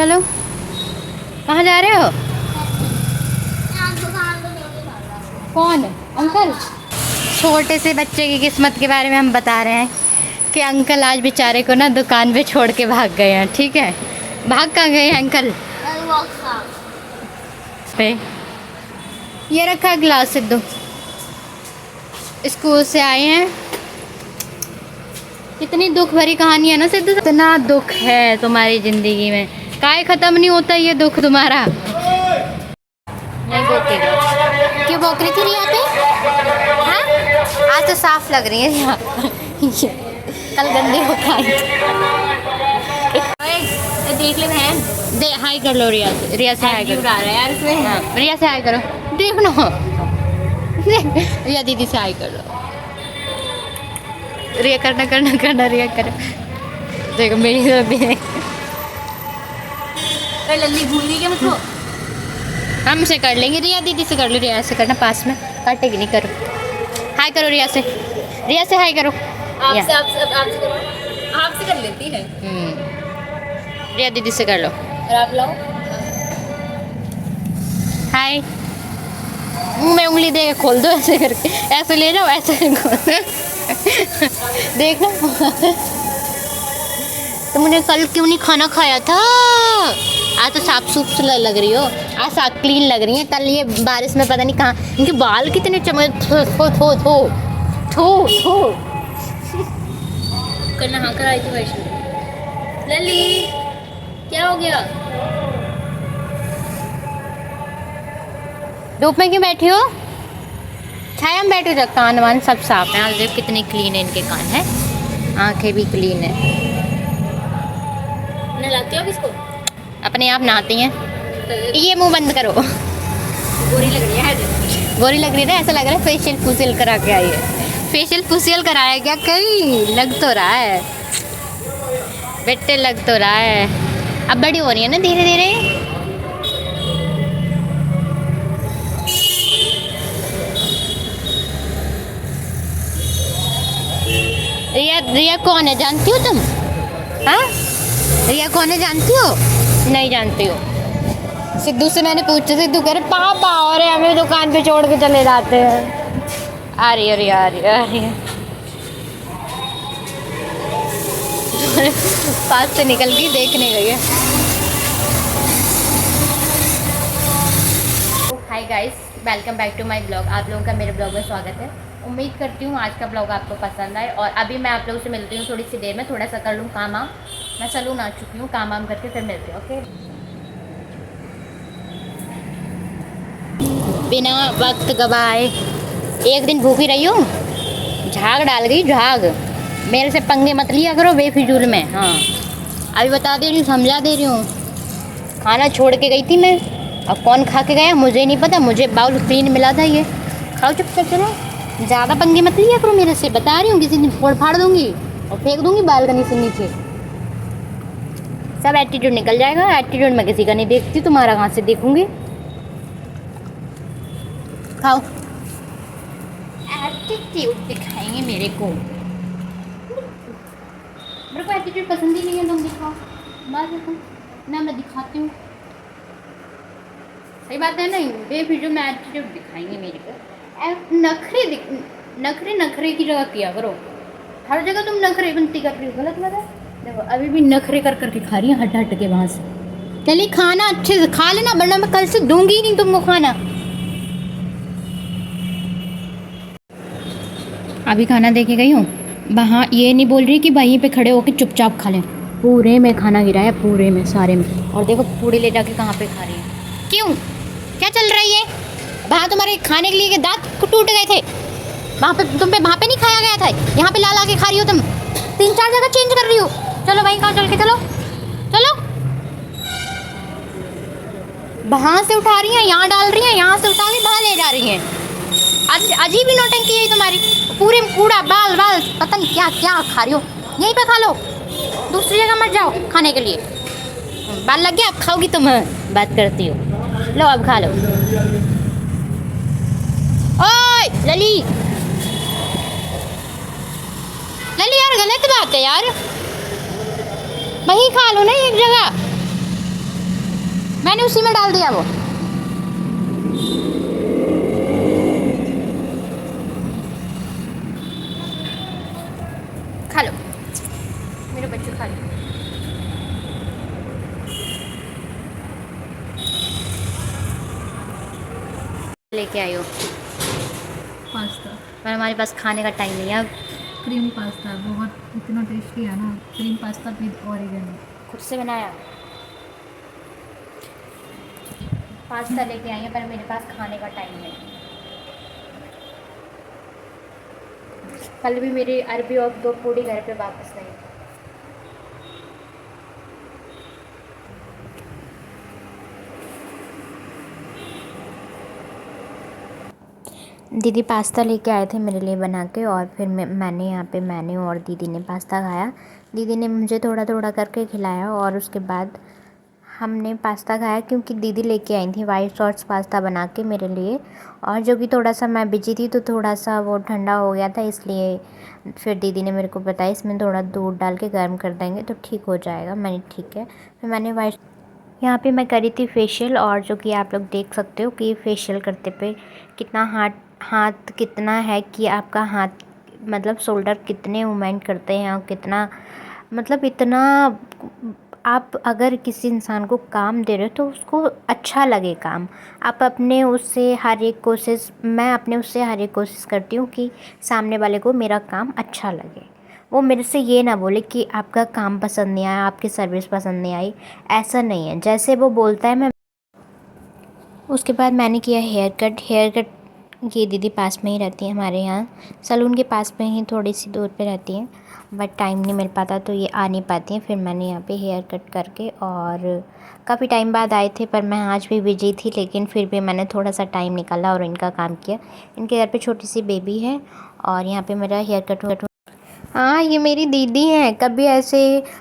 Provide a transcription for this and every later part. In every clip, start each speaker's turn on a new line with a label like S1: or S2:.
S1: चलो। कहाँ जा रहे हो? कौन अंकल? छोटे से बच्चे की किस्मत के बारे में हम बता रहे हैं कि अंकल आज बेचारे को ना दुकान पे छोड़ के भाग गए हैं। ठीक है, भाग कहाँ गए हैं अंकल? पे ये रखा है गिलास। सिद्धू स्कूल से आए हैं। कितनी दुख भरी कहानी है ना सिद्धू। इतना दुख है तुम्हारी जिंदगी में, काहे खत्म नहीं होता ये दुख तुम्हारा। नहीं भोकेगा। क्यों भोक रही थी रिया पे? हाँ? आज तो साफ लग रही है यहाँ। कल गंदे हो खाए। देख ले बहन, दे हाई कर लो रिया से। रिया से हाई करो यार इसमें। हाँ, रिया से हाई करो। देख लो रिया दीदी से हाई कर लो। रिया करना करना करना रिया करो। देखो मेरी तरफ भी लल्ली भूल गई क्या मुझको? हमसे कर लेंगे, रिया दीदी से कर लो। रिया से करना, पास में काटेगी नहीं। करो हाय करो रिया से। रिया से हाय करो। आपसे कर लेती है। रिया दीदी से कर लो। और आप लाओ हाय। मुंह में उंगली दे के खोल दो ऐसे करके। ऐसे ले जाओ, ऐसे खोल। देखो तुमने कल क्यों नहीं खाना खाया था? आज तो साफ सूफ लग रही हो, आज साफ क्लीन लग रही है। कल ये बारिश में पता नहीं कहाँ इनके बाल कितने चमक। थो कल नहा कर आई थी वैष्णवी। लली क्या हो गया? धूप में क्यों बैठी हो? छाया में बैठे हो। कान वान सब साफ हैं। आज देखो कितनी क्लीन है इनके कान है, आंखें भी क्लीन है। नहलाती हो किसको? अपने आप नहाती हैं। ये मुंह बंद करो। गोरी लग रही है। गोरी लग रही है, ऐसा लग रहा है फेशियल फूशियल करा के आई है। फेशियल फूशियल कराया क्या? कहीं लग तो रहा है बेटे, लग तो रहा है। अब बड़ी हो रही है ना धीरे धीरे। रिया रिया कौन है जानती हो तुम? हाँ, रिया कौन है जानती हो? नहीं जानती हो। सिद्धू से मैंने पूछा, सिद्धू कह रहे पापा और हमें दुकान पे छोड़ के चले जाते हैं। आ रही है रिया, आ रही है, आ रही है। पास से निकल गई, देखने गई है। Hi guys, welcome back to my blog. आप लोगों का मेरे ब्लॉग में स्वागत है। उम्मीद करती हूँ आज का ब्लॉग आपको पसंद आए। और अभी मैं आप लोगों से मिलती हूँ थोड़ी सी देर में। थोड़ा सा कर लूँ काम वाम। मैं सलून आ चुकी हूँ, काम वाम करके फिर मिलती हूँ। ओके, बिना वक्त गवाए एक दिन भूखी रही हूँ। झाग डाल गई झाग। मेरे से पंगे मत लिया करो बेफिजूल में। हाँ, अभी बता दे रही हूँ, समझा दे रही हूँ। खाना छोड़ के गई थी मैं, अब कौन खा के गया मुझे नहीं पता। मुझे बाउल क्लीन मिला था। ये खाओ चुपचाप चलो। ज़्यादा पंगे मत लिया करो मेरे से, बता रही हूँ। किसी दिन फोड़ फाड़ दूँगी और फेंक दूँगी बालकनी से नीचे। सब एटीट्यूड निकल जाएगा। एटीट्यूड मैं किसी का नहीं देखती, तुम्हारा कहाँ से देखूँगी। खाओ, एटीट्यूड दिखाएंगे मेरे को। मेरे को एटीट्यूड पसंद ही नहीं है। तुम दिखाओ, बात देखो ना, मैं दिखाती हूँ। सही बात है नहीं? बेफिजूल में एटीट्यूड दिखाएंगे मेरे को। नखरे नखरे की जगह किया करो। हर जगह तुम नखरे बनती कर रही हो, गलत बात है। देखो अभी भी नखरे कर करके खा रही है, हट हट के वहाँ से। चलिए खाना अच्छे से खा लेना, वरना मैं कल से दूंगी ही नहीं तुमको खाना। अभी खाना दे के गई हूँ वहाँ। ये नहीं बोल रही कि वहीं पे खड़े होकर चुपचाप खा लें। पूरे में खाना गिराया, पूरे में, सारे में। और देखो पूड़ी ले जाके कहाँ पे खा रही है। क्यों, क्या चल रही है वहाँ? तुम्हारे खाने के लिए के दांत टूट गए थे वहाँ पे, तुम पे वहाँ पे नहीं खाया गया था। यहाँ पे ला ला के खा रही हो तुम। 3-4 जगह चेंज कर रही हो। चलो वहीं खाओ, चल के चलो चलो। वहाँ से उठा रही हैं, यहाँ डाल रही हैं, यहाँ से उठा के वहाँ ले जा रही हैं। अजीब ही नौटंकी है तुम्हारी। पूरे कूड़ा बाल बाल पता नहीं क्या क्या खा रही हो। यहीं पे खा लो, दूसरी जगह मत जाओ खाने के लिए। बाल लग गया, अब खाओगी तुम? बात करती हो। लो अब खा लो। ओए लली, लली यार गलत बात है यार। वहीं खा लो ना एक जगह। मैंने उसी में डाल दिया वो। खा लो मेरे बच्चे, खा लो। लेके आई हो
S2: पास्ता,
S1: पर हमारे पास खाने का टाइम नहीं है अब।
S2: क्रीम पास्ता बहुत इतना टेस्टी है ना, क्रीम पास्ता विद ऑरिगेनो।
S1: खुद से बनाया पास्ता लेके आई है, पर मेरे पास खाने का टाइम नहीं। कल भी मेरी अरबी और 2 पूड़ी घर पे वापस नहीं। दीदी पास्ता लेके आए थे मेरे लिए बना के, और फिर मैंने और दीदी ने पास्ता खाया। दीदी ने मुझे थोड़ा थोड़ा करके खिलाया और उसके बाद हमने पास्ता खाया, क्योंकि दीदी लेके आई थी वाइट सॉस पास्ता बना के मेरे लिए, और जो कि थोड़ा सा मैं बिजी थी तो थोड़ा सा वो ठंडा हो गया था, इसलिए फिर दीदी ने मेरे को बताया इसमें थोड़ा दूध डाल के गर्म कर देंगे तो ठीक हो जाएगा। मैंने ठीक है, फिर मैंने वाइट यहाँ पे मैं करी थी फेशियल, और जो कि आप लोग देख सकते हो कि फेशियल करते पे कितना हाथ कितना है कि आपका हाथ मतलब शोल्डर कितने मूवमेंट करते हैं, और कितना मतलब इतना आप अगर किसी इंसान को काम दे रहे हो तो उसको अच्छा लगे काम। आप अपने उससे हर एक कोशिश मैं अपने उससे हर एक कोशिश करती हूँ कि सामने वाले को मेरा काम अच्छा लगे। वो मेरे से ये ना बोले कि आपका काम पसंद नहीं आया, आपकी सर्विस पसंद नहीं आई। ऐसा नहीं है, जैसे वो बोलता है मैं। उसके बाद मैंने किया हेयर कट। ये दीदी पास में ही रहती है, हमारे यहाँ सैलून के पास में ही थोड़ी सी दूर पे रहती हैं, बट टाइम नहीं मिल पाता तो ये आ नहीं पाती हैं। फिर मैंने यहाँ पे हेयर कट करके, और काफ़ी टाइम बाद आए थे, पर मैं आज भी बिजी थी, लेकिन फिर भी मैंने थोड़ा सा टाइम निकाला और इनका काम किया। इनके घर पे छोटी सी बेबी है, और यहाँ पे मेरा हेयर कट। हाँ, ये मेरी दीदी हैं। कभी ऐसे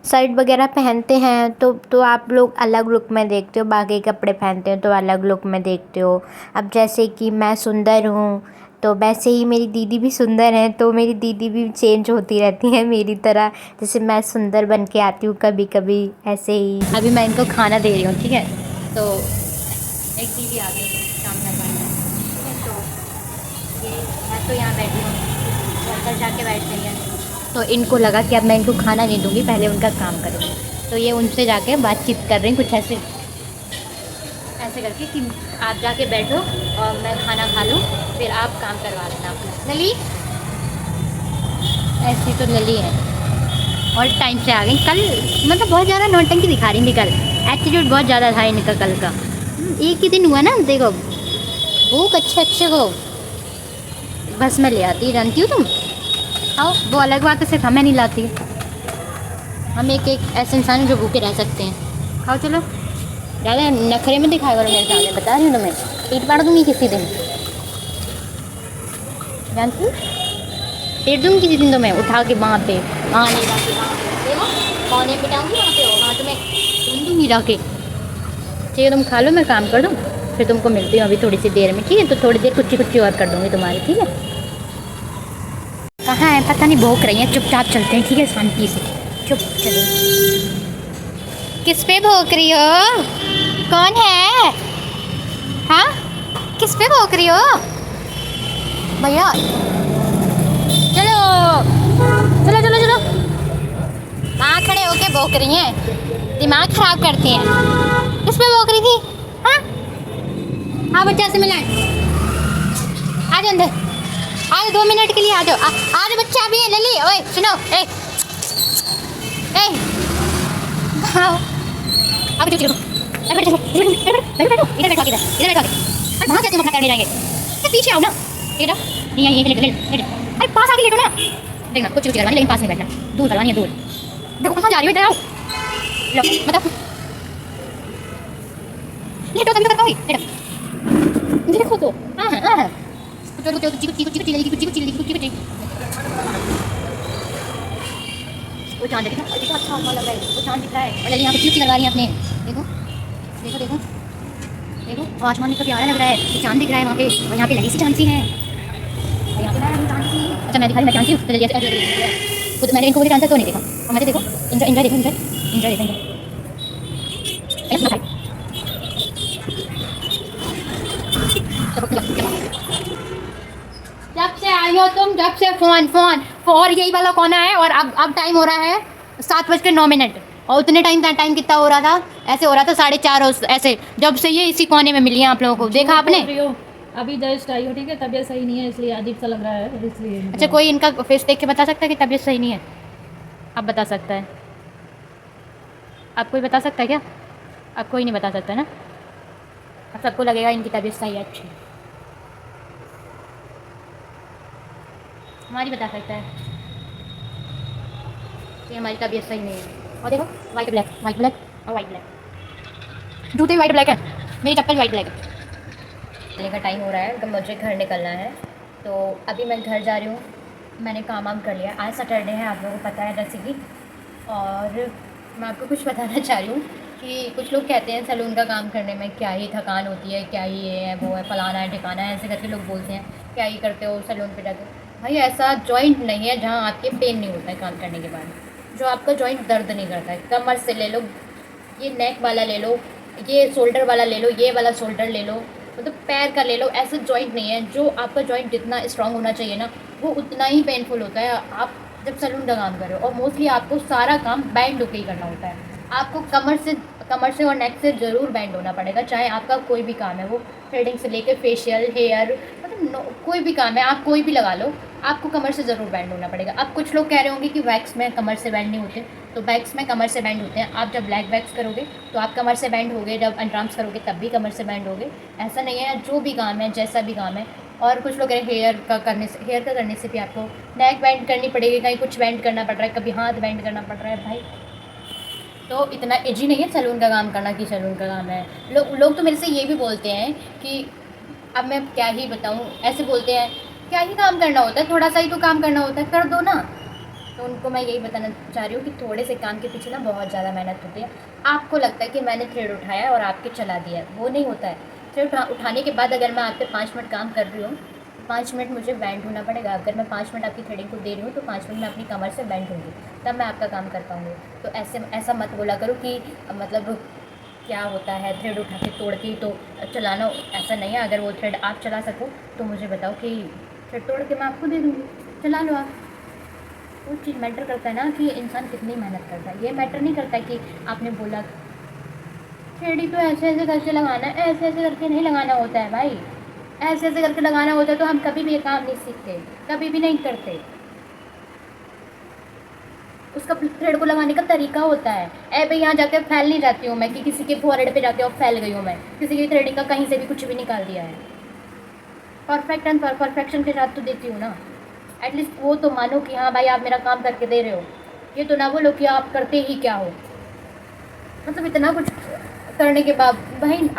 S1: शर्ट वगैरह पहनते हैं तो आप लोग अलग लुक में देखते हो, बाकी कपड़े पहनते हो तो अलग लुक में देखते हो। अब जैसे कि मैं सुंदर हूँ तो वैसे ही मेरी दीदी भी सुंदर हैं, तो मेरी दीदी भी चेंज होती रहती हैं मेरी तरह। जैसे मैं सुंदर बन के आती हूँ कभी कभी, ऐसे ही। अभी मैं इनको खाना दे रही हूँ, ठीक है। तो एक दीदी आ गई काम करवाने, ठीक है। तो ये मैं तो यहाँ बैठी हूँ, घर जाके बैठ गई है, तो इनको लगा कि अब मैं इनको खाना नहीं दूँगी, पहले उनका काम करूँगी। तो ये उनसे जाके बातचीत कर रही हैं कुछ ऐसे करके कि आप जाके बैठो और मैं खाना खा लूँ, फिर आप काम करवा लेना अपना। लली ऐसी तो लली है, और टाइम से आ गई। कल मतलब बहुत ज़्यादा नौटंकी दिखा रही थी, कल एटीट्यूड बहुत ज़्यादा था इनका कल का। एक ही दिन हुआ ना, देखो भूख अच्छे को बस मैं ले आती जानती हूँ तुम। आओ, वो अलग बात है, सिर्फ हमें नहीं लाती। हम एक ऐसे इंसान हैं जो भूखे रह सकते हैं। खाओ चलो, ज़्यादा नखरे में दिखाए करो मेरे सामने, बता रही हूँ तुम्हें, पेट फाड़ दूँगी किसी दिन, जानती हूँ। पेट दूँगी किसी दिन तुम्हें, उठा के वहाँ पे, वहाँ ले जाके, वहाँ पे देखो कौन है पिटाऊँगी, वहाँ पे हो, वहाँ तुम्हें सुन दूँगी जाके। ठीक है, तुम खा लो, मैं काम कर दूँ, फिर तुमको मिलती हूँ अभी थोड़ी सी देर में, ठीक है। तो थोड़ी देर कुछ और कर दूँगी तुम्हारी, ठीक है। कहाँ है पता नहीं, भौंक रही हैं। चुपचाप चलते हैं, ठीक है, शांति से चुप चलो। किस पे भौंक रही हो? कौन है? हाँ, किस पे भौंक रही हो भैया? चलो चलो चलो चलो, वहाँ खड़े होके भौंक रही हैं, दिमाग खराब करती हैं। किस पे भौंक रही थी? हाँ हाँ, बच्चा से मिलाएं, आ जाओ अंदर, आ जाओ 2 मिनट के लिए, आ जाओ। आ जाओ, बच्चा भी है। लली, ओए सुनो, ए आओ, अब चुप रहो, बैठो इधर बैठो, इधर बैठो। अरे वहाँ कैसे मखना करने जाएंगे? पीछे आओ ना, इधर नहीं है, ये लेट। अरे पास आके लेटो ना, देखना कुछ करवानी, लेकिन पास नहीं बैठना, दूर करवानी है, दूर। देखो कहाँ जा रही हो, इधर आओ। लो बताओ, लेटो तभी तो कर पाओगी, लेटो। देखो तो, हाँ कुछ वो चांद दिख रहा है, अच्छा लग रहा है, वो चांद दिख रहा है। और यहाँ पे चिप्स करवा रही है अपने, देखो देखो देखो देखो, आसमान में तो प्यारा लग रहा है, ये चांद दिख रहा है वहाँ पे, और यहाँ पे लगी सी चांद सी है, यहाँ पे मैं चांद सी। अच्छा मैं दिखा रही, मैं चांद सी हूँ, तो जल्दी खुद मैंने इनको मुझे चांद तो नहीं देखा, और मुझे देखो, इंजॉय देखो, इंजॉय देखो, इंजॉय। आई हो तुम जब से फ़ोन फ़ोन और यही वाला कोना है, और अब टाइम हो रहा है 7:09, और उतने टाइम कितना हो रहा था, ऐसे हो रहा था 4:30, ऐसे जब से ये इसी कोने में मिली है आप लोगों को, देखा आपने?
S2: बोल रही हो, अभी जस्ट आई हो, ठीक है, तबीयत सही नहीं है इसलिए अजीब सा लग रहा है, इसलिए
S1: अच्छा, कोई इनका फेस देख के बता सकता है कि तबीयत सही नहीं है? आप बता सकता है? आप कोई बता सकता है क्या? आप कोई नहीं बता सकता ना? अब सबको लगेगा इनकी तबीयत सही है, अच्छी। हमारी बता सकता है कि हमारी तबीयत सही नहीं है। और देखो, वाइट ब्लैक और वाइट ब्लैक, जूते वाइट ब्लैक है, मेरी चप्पल वाइट ब्लैक है। चलने का टाइम हो रहा है, मुझे घर निकलना है, तो अभी मैं घर जा रही हूँ। मैंने काम वाम कर लिया, आज सैटरडे है, आप लोगों को पता है जैसे कि। और मैं आपको कुछ बताना चाह रही हूँ कि कुछ लोग कहते हैं सैलून का काम करने में क्या ही थकान होती है, क्या ही ये है वो है, फलाना है ठिकाना है, ऐसे करके लोग बोलते हैं, क्या ही करते हो सैलून पे जाके। भाई ऐसा जॉइंट नहीं है जहाँ आपके पेन नहीं होता है काम करने के बाद, जो आपका जॉइंट दर्द नहीं करता है। कमर से ले लो, ये नेक वाला ले लो, ये शोल्डर वाला ले लो, ये वाला शोल्डर ले लो, मतलब पैर का ले लो, ऐसा जॉइंट नहीं है। जो आपका जॉइंट जितना स्ट्रांग होना चाहिए ना, वो उतना ही पेनफुल होता है आप जब सैलून का काम कर रहे हो। और मोस्टली आपको सारा काम बैंड होके ही करना होता है। आपको कमर से और नेक से ज़रूर बैंड होना पड़ेगा, चाहे आपका कोई भी काम है, वो थ्रेडिंग से लेकर फेशियल, हेयर, मतलब कोई भी काम है, आप कोई भी लगा लो, आपको कमर से ज़रूर बैंड होना पड़ेगा। अब कुछ लोग कह रहे होंगे कि वैक्स में कमर से बैंड नहीं होते, तो वैक्स में कमर से बैंड होते हैं। आप जब ब्लैक वैक्स करोगे तो आप कमर से बैंड होगे, जब अंडरआर्म्स करोगे तब भी कमर से बैंड होगे। ऐसा नहीं है, जो भी काम है, जैसा भी काम है। और कुछ लोग कह रहे हैं हेयर का करने से भी आपको नेक बैंड करनी पड़ेगी, कहीं कुछ बैंड करना पड़ रहा है, कभी हाथ बैंड करना पड़ रहा है। भाई तो इतना इजी नहीं है सैलून का काम करना कि सैलून का काम है। लोग तो मेरे से ये भी बोलते हैं कि अब मैं क्या ही बताऊँ, ऐसे बोलते हैं क्या ही काम करना होता है, थोड़ा सा ही तो काम करना होता है, कर दो ना। तो उनको मैं यही बताना चाह रही हूँ कि थोड़े से काम के पीछे ना बहुत ज़्यादा मेहनत होती है। आपको लगता है कि मैंने थ्रेड उठाया और आपके चला दिया, वो नहीं होता है। थ्रेड उठाने के बाद अगर मैं आप पे 5 मिनट काम कर रही हूँ, 5 मिनट मुझे बैंड होना पड़ेगा। अगर मैं 5 मिनट आपकी थ्रेडिंग को दे रही हूँ तो 5 मिनट मैं अपनी कमर से बैंड होंगी, तब मैं आपका काम कर पाऊँगी। तो ऐसा मत बोला करो कि मतलब क्या होता है थ्रेड उठा के तोड़ के तो चलाना, ऐसा नहीं है। अगर वो थ्रेड आप चला सको तो मुझे बताओ कि थ्रेड तोड़ के मैं आपको दे दूँगी, चला लो आप। वो चीज़ मैटर करता है ना कि इंसान कितनी मेहनत करता है। ये मैटर नहीं करता कि आपने बोला थ्रेड ही तो ऐसे ऐसे करके लगाना है, ऐसे ऐसे करके नहीं लगाना होता है भाई। ऐसे ऐसे करके लगाना होता है तो हम कभी भी ये काम नहीं सीखते, कभी भी नहीं करते। उसका थ्रेड को लगाने का तरीका होता है। भाई यहाँ जाकर फैल नहीं जाती हूँ मैं कि किसी के फोरहेड पे जाके और फैल गई हूँ मैं, किसी की थ्रेडिंग का कहीं से भी कुछ भी निकाल दिया है। परफेक्ट एंड परफेक्शन के साथ तो देती हूँ ना, एटलीस्ट वो तो मानो कि हाँ भाई आप मेरा काम करके दे रहे हो। ये तो ना बोलो कि आप करते ही क्या हो। मतलब इतना कुछ करने के बाद भाई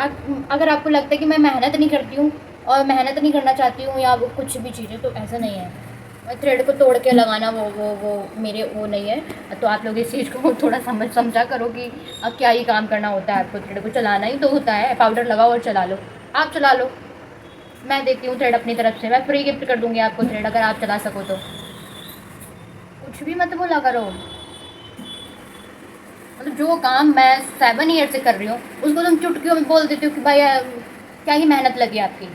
S1: अगर आपको लगता है कि मैं मेहनत नहीं करती हूँ और मेहनत नहीं करना चाहती हूँ या वो कुछ भी चीज़ें, तो ऐसा नहीं है। थ्रेड को तोड़ के लगाना वो मेरे वो नहीं है। तो आप लोग इस चीज़ को थोड़ा समझा करो कि अब क्या ही काम करना होता है। आपको थ्रेड को चलाना ही तो होता है, पाउडर लगाओ और चला लो, आप चला लो। मैं देती हूँ थ्रेड अपनी तरफ से, मैं फ्री गिफ्ट कर दूँगी आपको थ्रेड, अगर आप चला सको तो। कुछ भी मत बोला करो। मतलब जो काम मैं 7 ईयर से कर रही हूँ उसको तुम चुटकियों में बोल देती हो कि भाई क्या ही मेहनत लगी आपकी।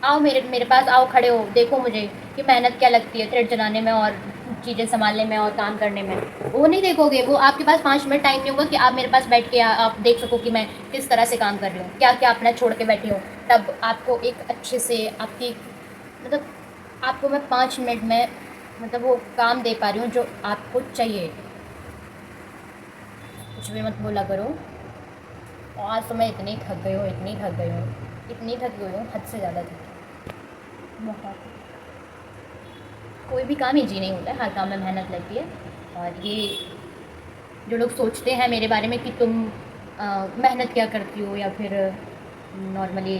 S1: आओ मेरे पास आओ, खड़े हो, देखो मुझे कि मेहनत क्या लगती है थ्रेड चलाने में और चीज़ें संभालने में और काम करने में। वो नहीं देखोगे, वो आपके पास 5 मिनट टाइम नहीं होगा कि आप मेरे पास बैठ के आप देख सको कि मैं किस तरह से काम कर रही हूँ, क्या क्या अपना छोड़ के बैठी हूँ। तब आपको एक अच्छे से आपकी मतलब आपको मैं 5 मिनट में मतलब वो काम दे पा रही हूँ जो आपको चाहिए। कुछ भी मत बोला करो। और आज तो मैं इतनी थक गई हूँ, हद से ज़्यादा थक बहुत। कोई भी काम ईजी नहीं होता है, हर काम में मेहनत लगती है। और ये जो लोग सोचते हैं मेरे बारे में कि तुम मेहनत क्या करती हो या फिर नॉर्मली,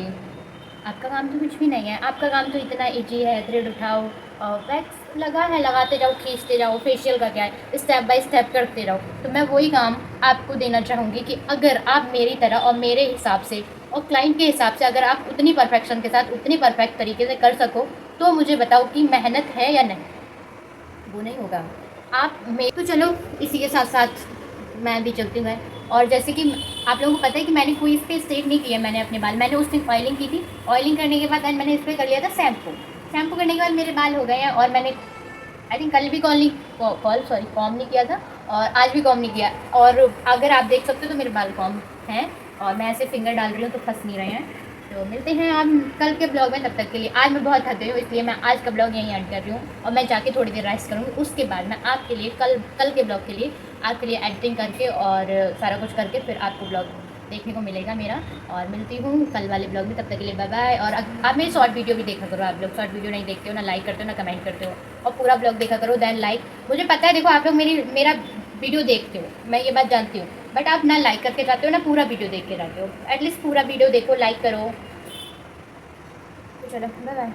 S1: आपका काम तो कुछ भी नहीं है। आपका काम तो इतना ईजी है, थ्रेड उठाओ, वैक्स लगा है, लगाते जाओ, खींचते जाओ। फेशियल का क्या है, स्टेप बाय स्टेप करते रहो। तो मैं वही काम आपको देना चाहूँगी कि अगर आप मेरी तरह और मेरे हिसाब से और क्लाइंट के हिसाब से अगर आप उतनी परफेक्शन के साथ उतनी परफेक्ट तरीके से कर सको तो मुझे बताओ कि मेहनत है या नहीं। वो नहीं होगा आप मैं तो चलो इसी के साथ साथ मैं भी चलती हूँ। और जैसे कि आप लोगों को पता है कि मैंने कोई इस पर स्ट्रेट नहीं किया मैंने अपने बाल। मैंने उस दिन ऑयलिंग की थी, ऑयलिंग करने के बाद मैंने इस पर कर लिया था शैम्पू। शैम्पू करने के बाद मेरे बाल हो गए हैं और मैंने आई थिंक कल भी कॉम नहीं किया था और आज भी कॉम नहीं किया। और अगर आप देख सकते हो तो मेरे बाल कॉम हैं और मैं ऐसे फिंगर डाल रही हूँ तो फंस नहीं रहे हैं। तो मिलते हैं आप कल के ब्लॉग में, तब तक के लिए आज मैं बहुत थक गई हूँ इसलिए मैं आज का ब्लॉग यहीं ऐड कर रही हूँ और मैं जाके थोड़ी देर रेस्ट करूँगी। उसके बाद मैं आपके लिए कल के ब्लॉग के लिए आपके लिए एडिटिंग करके और सारा कुछ करके फिर आपको ब्लॉग देखने को मिलेगा मेरा। और मिलती हूँ कल वाले ब्लॉग में, तब तक के लिए बाय बाय। और आप मेरी शॉर्ट वीडियो भी देखा करो, आप लोग शॉर्ट वीडियो नहीं देखते हो ना लाइक करते हो ना कमेंट करते हो, और पूरा ब्लॉग देखा करो देन लाइक। मुझे पता है देखो आप लोग मेरा वीडियो देखते हो, मैं ये बात जानती हूँ, बट आप ना लाइक करके जाते हो ना पूरा वीडियो देख के जाते हो। एटलीस्ट पूरा वीडियो देखो, लाइक करो। तो चलो बाय बाय।